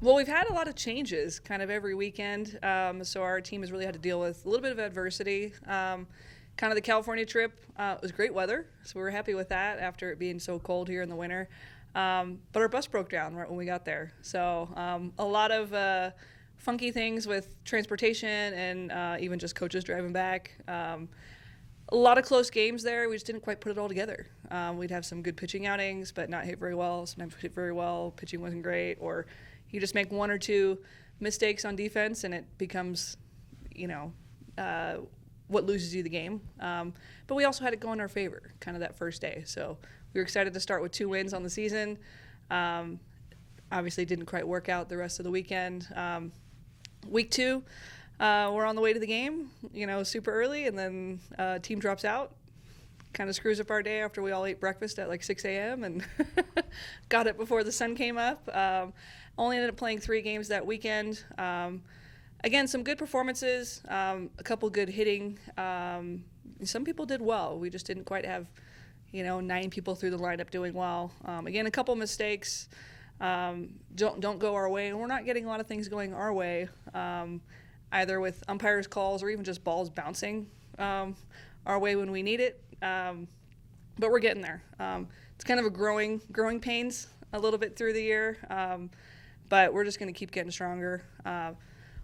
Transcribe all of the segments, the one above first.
Well, we've had a lot of changes kind of every weekend, so our team has really had to deal with a little bit of adversity. Kind of the California trip was great weather, so we were happy with that after it being so cold here in the winter. But our bus broke down right when we got there, so a lot of funky things with transportation and even just coaches driving back. A lot of close games there. We just didn't quite put it all together. We'd have some good pitching outings, but not hit very well. Sometimes hit very well, pitching wasn't great, or you just make one or two mistakes on defense and it becomes, what loses you the game. But we also had it go in our favor, kind of that first day. So we were excited to start with 2 wins on the season. Obviously didn't quite work out the rest of the weekend. Week 2, we're on the way to the game, super early, and then team drops out. Kind of screws up our day after we all ate breakfast at like 6 a.m. and got it before the sun came up. Only ended up playing 3 games that weekend. Again, some good performances, a couple good hitting. Some people did well. We just didn't quite have, 9 people through the lineup doing well. Again, a couple mistakes don't go our way, and we're not getting a lot of things going our way, either with umpires' calls or even just balls bouncing our way when we need it. But we're getting there. It's kind of a growing pains a little bit through the year, but we're just going to keep getting stronger.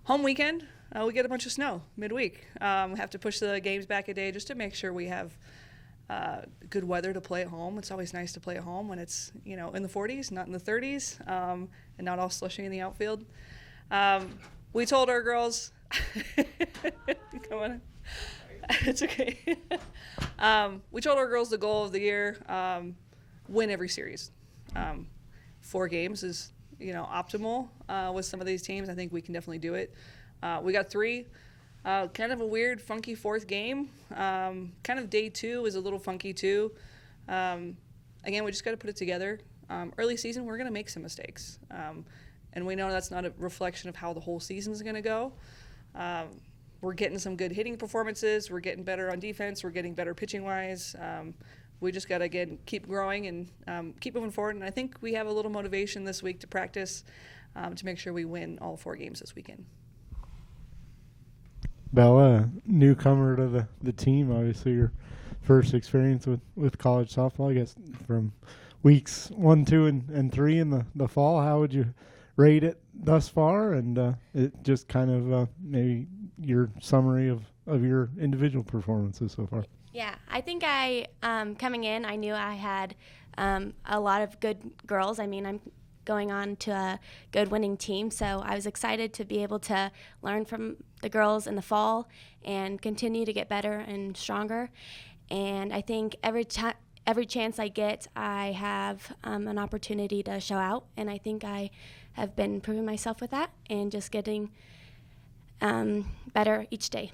Home weekend, we get a bunch of snow midweek. We have to push the games back a day just to make sure we have good weather to play at home. It's always nice to play at home when it's in the 40s, not in the 30s, and not all slushy in the outfield. We told our girls, come on, it's okay. We told our girls the goal of the year, win every series. 4 games is optimal with some of these teams. I think we can definitely do it. We got 3. Kind of a weird, funky 4th game. Kind of day 2 is a little funky too. Again, we just got to put it together. Early season, we're going to make some mistakes. And we know that's not a reflection of how the whole season is going to go. We're getting some good hitting performances. We're getting better on defense. We're getting better pitching-wise. We just got to, again, keep growing and keep moving forward. And I think we have a little motivation this week to practice to make sure we win all 4 games this weekend. Bella, newcomer to the team, obviously your first experience with college softball, I guess, from weeks 1, 2, and 3 in the fall. How would you rate it thus far? And it just kind of maybe your summary of your individual performances so far. Yeah, I think coming in, I knew I had a lot of good girls. I mean, I'm going on to a good winning team, so I was excited to be able to learn from the girls in the fall and continue to get better and stronger. And I think every chance I get, I have an opportunity to show out, and I think I have been proving myself with that and just getting better each day.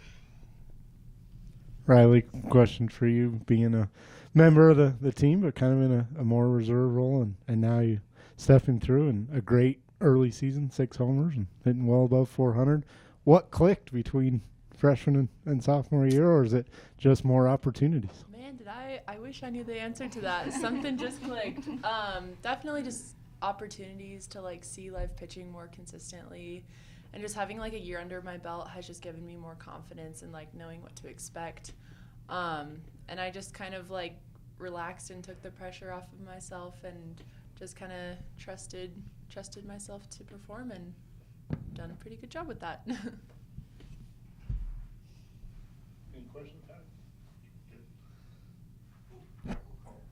Rylee, question for you, being a member of the team, but kind of in a more reserve role, and now you stepping through and a great early season, 6 homers and hitting well above 400. What clicked between freshman and sophomore year, or is it just more opportunities? Man, I wish I knew the answer to that. Something just clicked. Definitely just opportunities to see live pitching more consistently. And just having a year under my belt has just given me more confidence and knowing what to expect. And I just kind of relaxed and took the pressure off of myself and just kind of trusted myself to perform, and done a pretty good job with that. Any questions?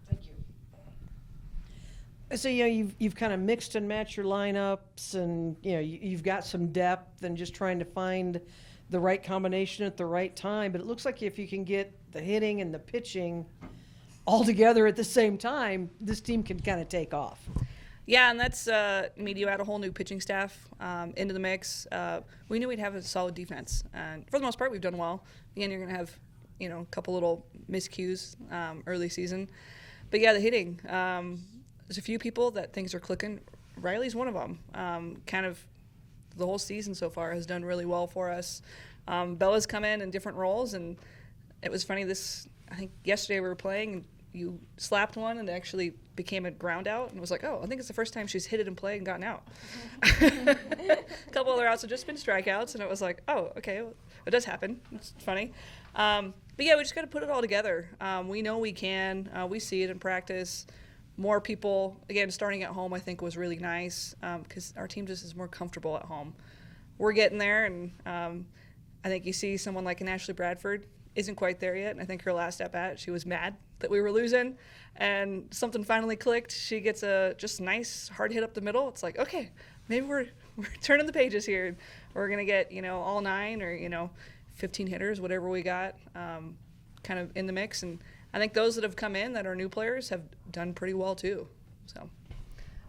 Thank you. So you've kind of mixed and matched your lineups, and you've got some depth and just trying to find the right combination at the right time. But it looks like if you can get the hitting and the pitching all together at the same time, this team can kind of take off. Yeah, and that's you add a whole new pitching staff into the mix. We knew we'd have a solid defense, and for the most part, we've done well. Again, you're going to have a couple little miscues early season, but yeah, the hitting. There's a few people that things are clicking. Rylee's one of them. Kind of the whole season so far has done really well for us. Bella's come in different roles, and it was funny. I think yesterday we were playing, and you slapped one and it actually became a ground out, and it was like, oh, I think it's the first time she's hit it in play and gotten out. A couple other outs have just been strikeouts, and it was like, oh, okay, well, it does happen. It's funny. But yeah, we just got to put it all together. We know we can. We see it in practice. More people, again, starting at home, I think was really nice because our team just is more comfortable at home. We're getting there, and I think you see someone like an Ashley Bradford isn't quite there yet. And I think her last at-bat, she was mad that we were losing, and something finally clicked. She gets a just nice hard hit up the middle. It's like, okay, maybe we're turning the pages here. We're going to get, all 9 or, 15 hitters, whatever we got, kind of in the mix. And I think those that have come in that are new players have done pretty well too. So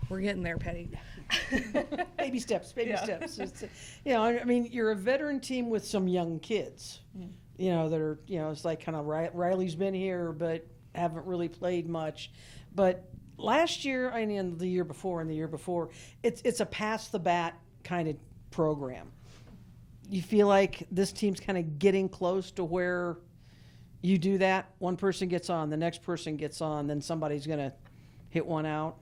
we're getting there, Patty. Baby steps. It's, I mean, you're a veteran team with some young kids, that are, it's like kind of Riley's been here, but haven't really played much. But last year, and the year before, it's a pass the bat kind of program. You feel like this team's kind of getting close to where you do that. One person gets on, the next person gets on, then somebody's going to hit one out.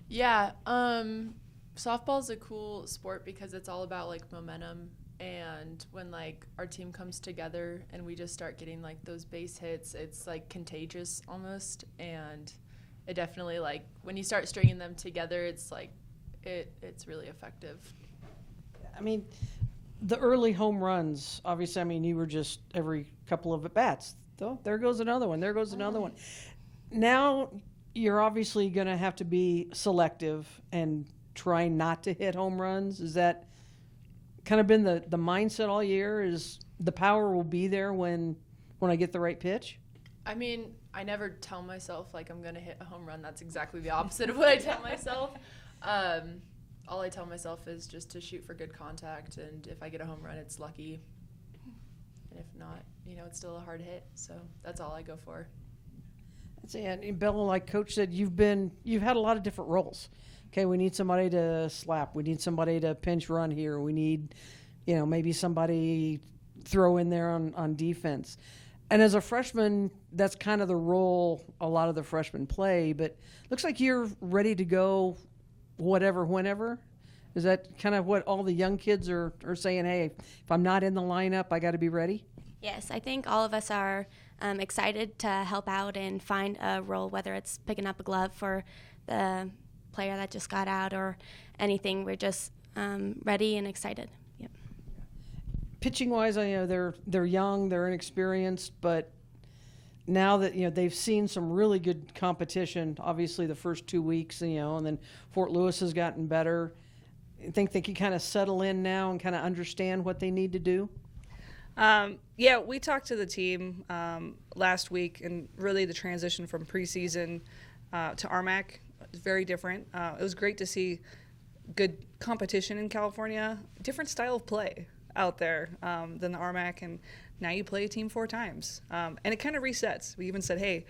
Yeah, softball's a cool sport because it's all about like momentum, and when like our team comes together and we just start getting like those base hits, it's like contagious almost, and it definitely like when you start stringing them together, it's like it's really effective. I mean, the early home runs, obviously, I mean, you were just every couple of at-bats. Oh, there goes another one. There goes another one. Now you're obviously going to have to be selective and try not to hit home runs. Is that kind of been the mindset all year, is the power will be there when I get the right pitch? I mean, I never tell myself, like, I'm going to hit a home run. That's exactly the opposite of what I tell myself. All I tell myself is just to shoot for good contact, and if I get a home run, it's lucky. And if not, it's still a hard hit. So that's all I go for. And Bella, like Coach said, you've had a lot of different roles. Okay, we need somebody to slap. We need somebody to pinch run here. We need, maybe somebody throw in there on defense. And as a freshman, that's kind of the role a lot of the freshmen play. But looks like you're ready to go whatever, whenever. Is that kind of what all the young kids are saying, hey, if I'm not in the lineup, I got to be ready? Yes, I think all of us are excited to help out and find a role, whether it's picking up a glove for the player that just got out or anything. We're just ready and excited. Yep. Pitching-wise, I know they're young, they're inexperienced, but now that they've seen some really good competition, obviously the first 2 weeks, and then Fort Lewis has gotten better. I think they can kind of settle in now and kind of understand what they need to do. Yeah, we talked to the team last week, and really the transition from preseason to RMAC is very different. It was great to see good competition in California, different style of play out there than the RMAC, and now you play a team 4 times. And it kind of resets. We even said, hey,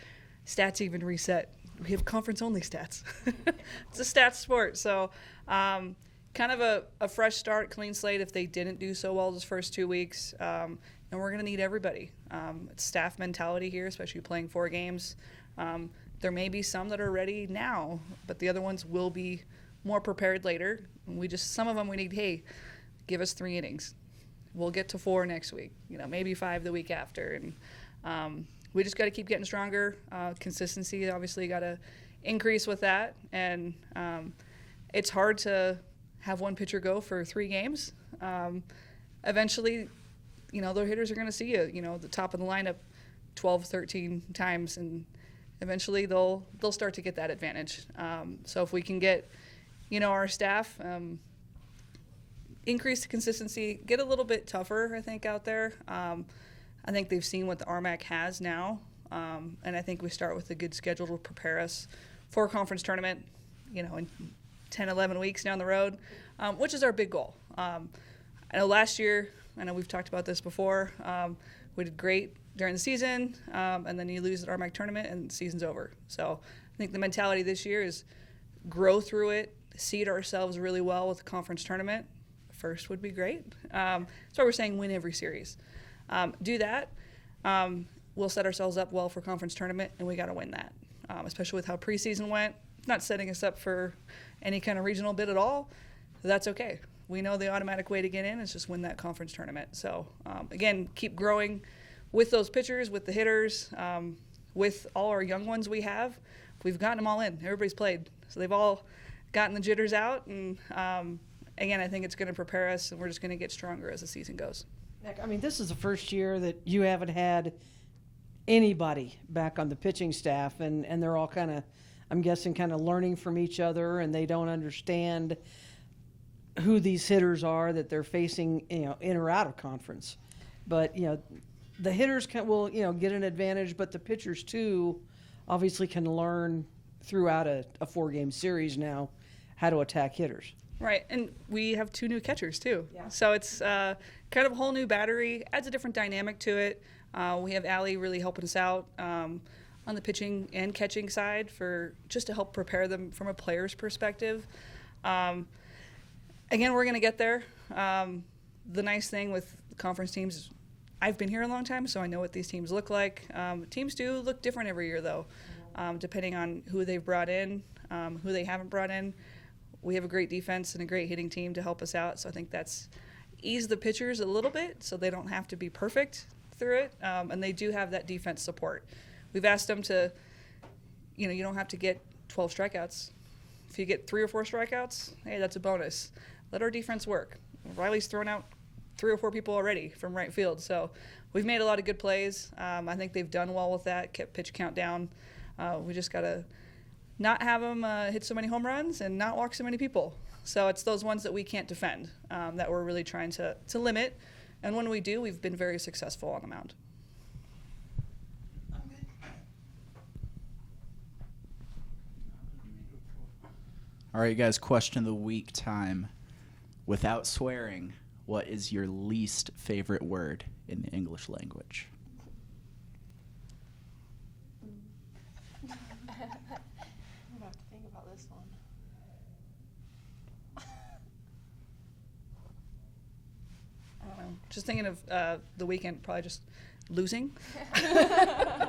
stats even reset. We have conference-only stats. It's a stats sport. So kind of a fresh start, clean slate if they didn't do so well those first 2 weeks. And we're going to need everybody. It's staff mentality here, especially playing 4 games. There may be some that are ready now, but the other ones will be more prepared later. And some of them we need, hey, give us 3 innings. We'll get to 4 next week, maybe 5 the week after. And we just got to keep getting stronger. Consistency, obviously, got to increase with that. And it's hard to have one pitcher go for 3 games. Eventually, their hitters are going to see you, at the top of the lineup 12, 13 times. And eventually they'll start to get that advantage. So if we can get, our staff increase the consistency, get a little bit tougher, I think, out there. I think they've seen what the RMAC has now, and I think we start with a good schedule to prepare us for a conference tournament, in 10, 11 weeks down the road, which is our big goal. I know last year, we've talked about this before, we did great during the season, and then you lose the RMAC tournament and the season's over. So I think the mentality this year is grow through it, seed ourselves really well with the conference tournament. First would be great. That's why we're saying win every series. Do that. we'll set ourselves up well for conference tournament, and we got to win that, especially with how preseason went. Not setting us up for any kind of regional bid at all. That's okay. We know the automatic way to get in is just win that conference tournament. So, again, keep growing with those pitchers, with the hitters, with all our young ones we have. We've gotten them all in. Everybody's played. So they've all gotten the jitters out. And, again, I think it's going to prepare us, and we're just going to get stronger as the season goes. I mean, this is the first year that you haven't had anybody back on the pitching staff, and they're all kind of, I'm guessing, kind of learning from each other, and they don't understand who these hitters are that they're facing, in or out of conference. But, the hitters will get an advantage, but the pitchers, too, obviously can learn throughout a 4-game series now how to attack hitters. Right, and we have 2 new catchers, too. Yeah. So it's kind of a whole new battery, adds a different dynamic to it. We have Allie really helping us out on the pitching and catching side just to help prepare them from a player's perspective. Again, we're going to get there. The nice thing with conference teams is I've been here a long time, so I know what these teams look like. Teams do look different every year, though, depending on who they've brought in, who they haven't brought in. We have a great defense and a great hitting team to help us out, so I think that's eased the pitchers a little bit so they don't have to be perfect through it, and they do have that defense support. We've asked them to, you don't have to get 12 strikeouts. If you get 3 or 4 strikeouts, hey, that's a bonus. Let our defense work. Riley's thrown out 3 or 4 people already from right field, so we've made a lot of good plays. I think they've done well with that, kept pitch count down. We just got to not have them hit so many home runs and not walk so many people. So it's those ones that we can't defend that we're really trying to limit. And when we do, we've been very successful on the mound. All right, guys, question of the week time. Without swearing, what is your least favorite word in the English language? I'm gonna have to think about this one. I don't know. Just thinking of the weekend, probably just losing. I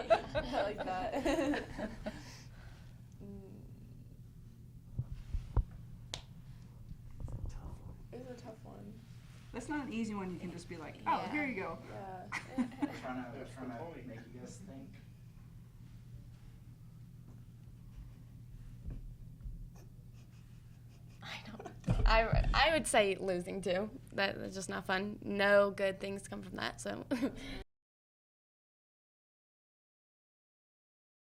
like that. It's a tough one. That's not an easy one. You can just be like, Yeah. here you go. Yeah. trying to make you guys think. I would say losing too. That's just not fun. No good things come from that. So